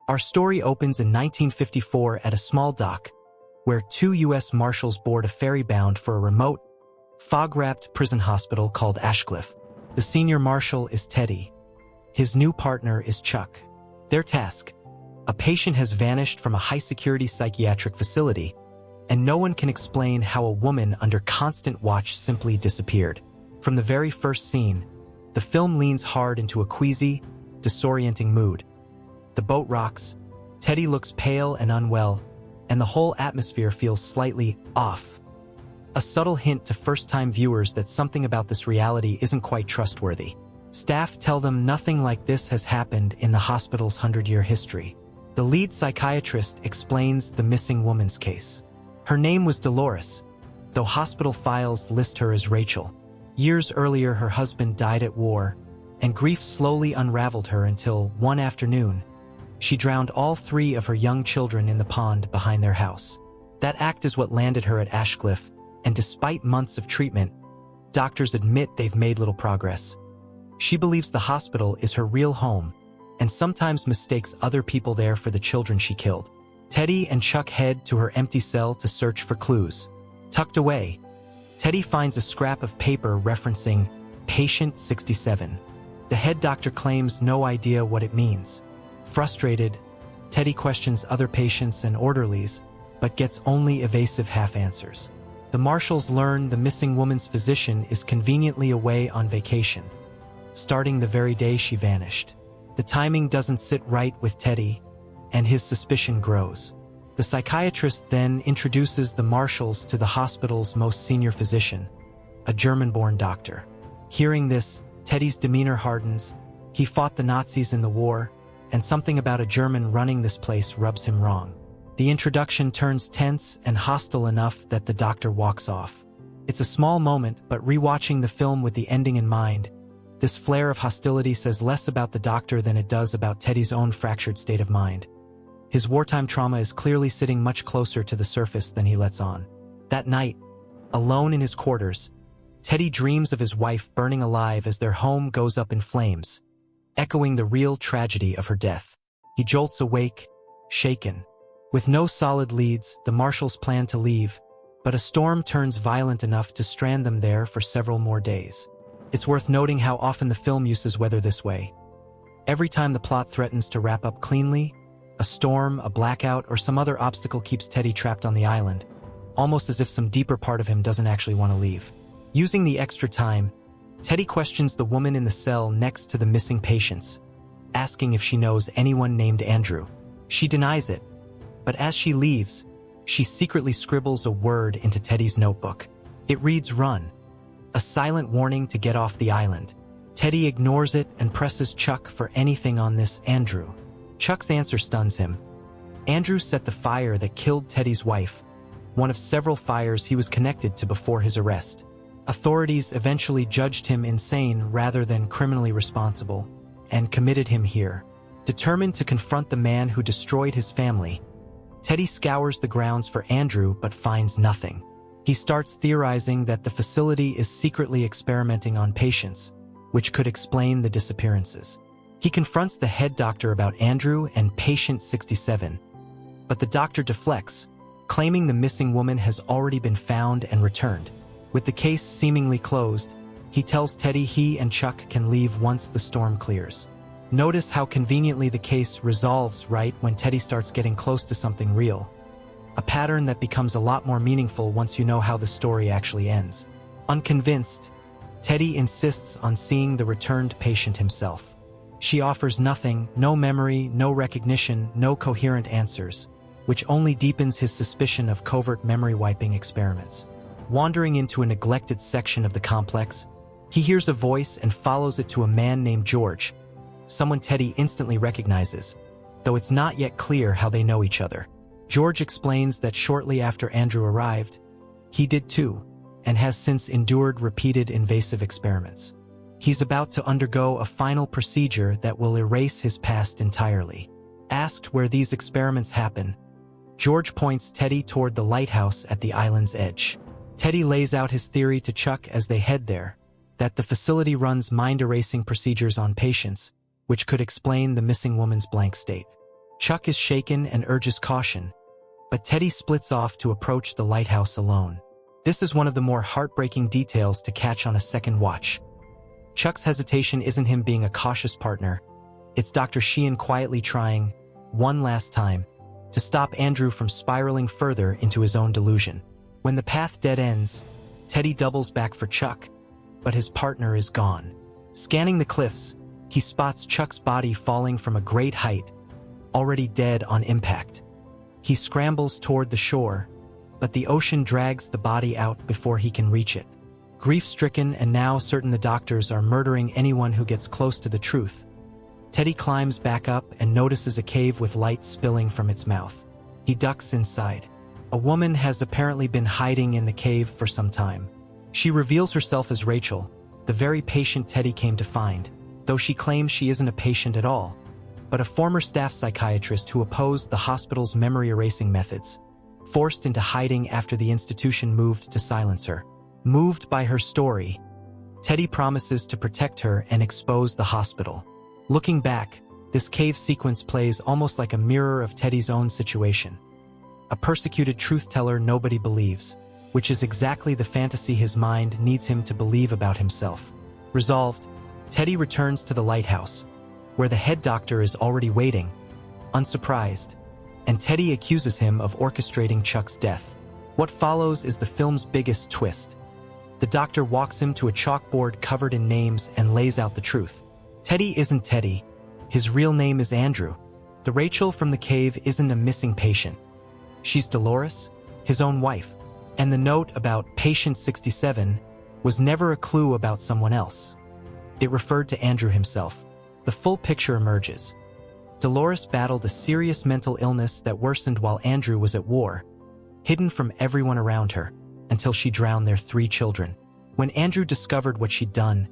Our story opens in 1954 at a small dock, where two U.S. Marshals board a ferry bound for a remote, fog-wrapped prison hospital called Ashcliffe. The senior marshal is Teddy. His new partner is Chuck. Their task: a patient has vanished from a high-security psychiatric facility, and no one can explain how a woman under constant watch simply disappeared. From the very first scene, the film leans hard into a queasy, disorienting mood. The boat rocks, Teddy looks pale and unwell, and the whole atmosphere feels slightly off. A subtle hint to first-time viewers that something about this reality isn't quite trustworthy. Staff tell them nothing like this has happened in the hospital's 100-year history. The lead psychiatrist explains the missing woman's case. Her name was Dolores, though hospital files list her as Rachel. Years earlier, her husband died at war, and grief slowly unraveled her until, one afternoon, she drowned all three of her young children in the pond behind their house. That act is what landed her at Ashcliffe, and despite months of treatment, doctors admit they've made little progress. She believes the hospital is her real home, and sometimes mistakes other people there for the children she killed. Teddy and Chuck head to her empty cell to search for clues. Tucked away, Teddy finds a scrap of paper referencing Patient 67. The head doctor claims no idea what it means. Frustrated, Teddy questions other patients and orderlies, but gets only evasive half-answers. The marshals learn the missing woman's physician is conveniently away on vacation, starting the very day she vanished. The timing doesn't sit right with Teddy, and his suspicion grows. The psychiatrist then introduces the marshals to the hospital's most senior physician, a German-born doctor. Hearing this, Teddy's demeanor hardens. He fought the Nazis in the war, and something about a German running this place rubs him wrong. The introduction turns tense and hostile enough that the doctor walks off. It's a small moment, but rewatching the film with the ending in mind, this flare of hostility says less about the doctor than it does about Teddy's own fractured state of mind. His wartime trauma is clearly sitting much closer to the surface than he lets on. That night, alone in his quarters, Teddy dreams of his wife burning alive as their home goes up in flames, echoing the real tragedy of her death. He jolts awake, shaken. With no solid leads, the marshals plan to leave, but a storm turns violent enough to strand them there for several more days. It's worth noting how often the film uses weather this way. Every time the plot threatens to wrap up cleanly, a storm, a blackout, or some other obstacle keeps Teddy trapped on the island, almost as if some deeper part of him doesn't actually want to leave. Using the extra time, Teddy questions the woman in the cell next to the missing patients, asking if she knows anyone named Andrew. She denies it, but as she leaves, she secretly scribbles a word into Teddy's notebook. It reads "Run," a silent warning to get off the island. Teddy ignores it and presses Chuck for anything on this Andrew. Chuck's answer stuns him. Andrew set the fire that killed Teddy's wife, one of several fires he was connected to before his arrest. Authorities eventually judged him insane rather than criminally responsible, and committed him here. Determined to confront the man who destroyed his family, Teddy scours the grounds for Andrew but finds nothing. He starts theorizing that the facility is secretly experimenting on patients, which could explain the disappearances. He confronts the head doctor about Andrew and Patient 67, but the doctor deflects, claiming the missing woman has already been found and returned. With the case seemingly closed, he tells Teddy he and Chuck can leave once the storm clears. Notice how conveniently the case resolves right when Teddy starts getting close to something real, a pattern that becomes a lot more meaningful once you know how the story actually ends. Unconvinced, Teddy insists on seeing the returned patient himself. She offers nothing, no memory, no recognition, no coherent answers, which only deepens his suspicion of covert memory-wiping experiments. Wandering into a neglected section of the complex, he hears a voice and follows it to a man named George, someone Teddy instantly recognizes, though it's not yet clear how they know each other. George explains that shortly after Andrew arrived, he did too, and has since endured repeated invasive experiments. He's about to undergo a final procedure that will erase his past entirely. Asked where these experiments happen, George points Teddy toward the lighthouse at the island's edge. Teddy lays out his theory to Chuck as they head there, that the facility runs mind-erasing procedures on patients, which could explain the missing woman's blank state. Chuck is shaken and urges caution, but Teddy splits off to approach the lighthouse alone. This is one of the more heartbreaking details to catch on a second watch. Chuck's hesitation isn't him being a cautious partner. It's Dr. Sheehan quietly trying, one last time, to stop Andrew from spiraling further into his own delusion. When the path dead ends, Teddy doubles back for Chuck, but his partner is gone. Scanning the cliffs, he spots Chuck's body falling from a great height, already dead on impact. He scrambles toward the shore, but the ocean drags the body out before he can reach it. Grief-stricken and now certain the doctors are murdering anyone who gets close to the truth, Teddy climbs back up and notices a cave with light spilling from its mouth. He ducks inside. A woman has apparently been hiding in the cave for some time. She reveals herself as Rachel, the very patient Teddy came to find, though she claims she isn't a patient at all, but a former staff psychiatrist who opposed the hospital's memory-erasing methods, forced into hiding after the institution moved to silence her. Moved by her story, Teddy promises to protect her and expose the hospital. Looking back, this cave sequence plays almost like a mirror of Teddy's own situation. A persecuted truth-teller nobody believes, which is exactly the fantasy his mind needs him to believe about himself. Resolved, Teddy returns to the lighthouse, where the head doctor is already waiting, unsurprised, and Teddy accuses him of orchestrating Chuck's death. What follows is the film's biggest twist. The doctor walks him to a chalkboard covered in names and lays out the truth. Teddy isn't Teddy. His real name is Andrew. The Rachel from the cave isn't a missing patient. She's Dolores, his own wife. And the note about patient 67 was never a clue about someone else. It referred to Andrew himself. The full picture emerges. Dolores battled a serious mental illness that worsened while Andrew was at war, hidden from everyone around her, until she drowned their 3 children. When Andrew discovered what she'd done,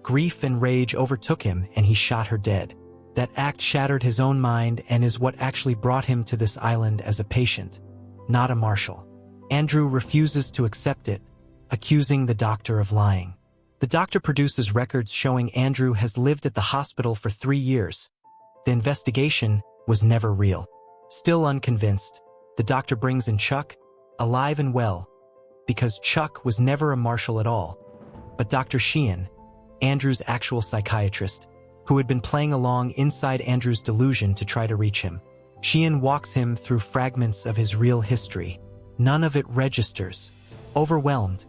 grief and rage overtook him and he shot her dead. That act shattered his own mind and is what actually brought him to this island as a patient, not a marshal. Andrew refuses to accept it, accusing the doctor of lying. The doctor produces records showing Andrew has lived at the hospital for 3 years. The investigation was never real. Still unconvinced, the doctor brings in Chuck, alive and well, because Chuck was never a marshal at all, but Dr. Sheehan, Andrew's actual psychiatrist, who had been playing along inside Andrew's delusion to try to reach him. Sheehan walks him through fragments of his real history. None of it registers. Overwhelmed,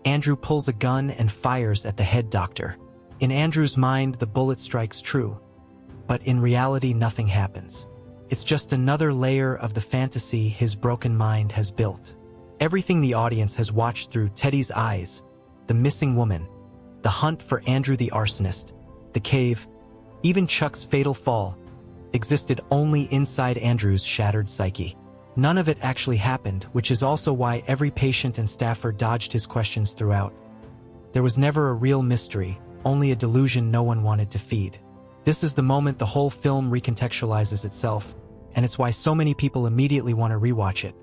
Andrew pulls a gun and fires at the head doctor. In Andrew's mind, the bullet strikes true, but in reality, nothing happens. It's just another layer of the fantasy his broken mind has built. Everything the audience has watched through Teddy's eyes, the missing woman, the hunt for Andrew the arsonist, the cave, even Chuck's fatal fall, existed only inside Andrew's shattered psyche. None of it actually happened, which is also why every patient and staffer dodged his questions throughout. There was never a real mystery, only a delusion no one wanted to feed. This is the moment the whole film recontextualizes itself, and it's why so many people immediately want to rewatch it.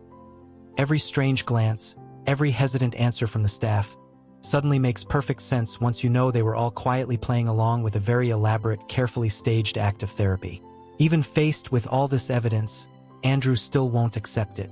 Every strange glance, every hesitant answer from the staff, suddenly makes perfect sense once you know they were all quietly playing along with a very elaborate, carefully staged act of therapy. Even faced with all this evidence, Andrew still won't accept it.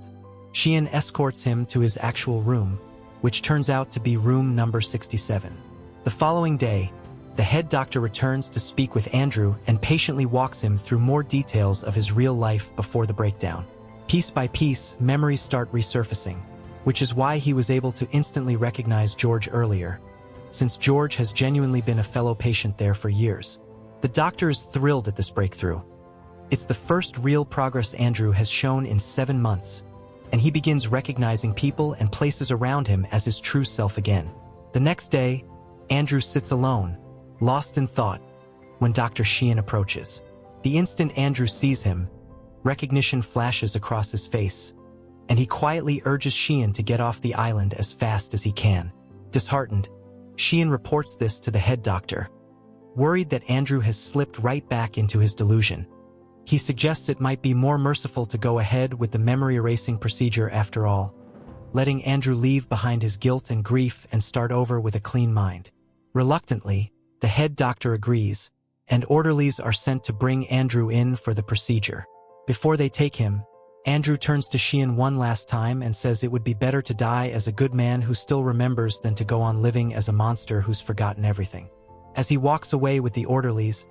Sheehan escorts him to his actual room, which turns out to be room number 67. The following day, the head doctor returns to speak with Andrew and patiently walks him through more details of his real life before the breakdown. Piece by piece, memories start resurfacing, which is why he was able to instantly recognize George earlier, since George has genuinely been a fellow patient there for years. The doctor is thrilled at this breakthrough. It's the first real progress Andrew has shown in 7 months, and he begins recognizing people and places around him as his true self again. The next day, Andrew sits alone, lost in thought, when Dr. Sheehan approaches. The instant Andrew sees him, recognition flashes across his face, and he quietly urges Sheehan to get off the island as fast as he can. Disheartened, Sheehan reports this to the head doctor. Worried that Andrew has slipped right back into his delusion, he suggests it might be more merciful to go ahead with the memory-erasing procedure after all, letting Andrew leave behind his guilt and grief and start over with a clean mind. Reluctantly, the head doctor agrees, and orderlies are sent to bring Andrew in for the procedure. Before they take him, Andrew turns to Sheehan one last time and says it would be better to die as a good man who still remembers than to go on living as a monster who's forgotten everything. As he walks away with the orderlies,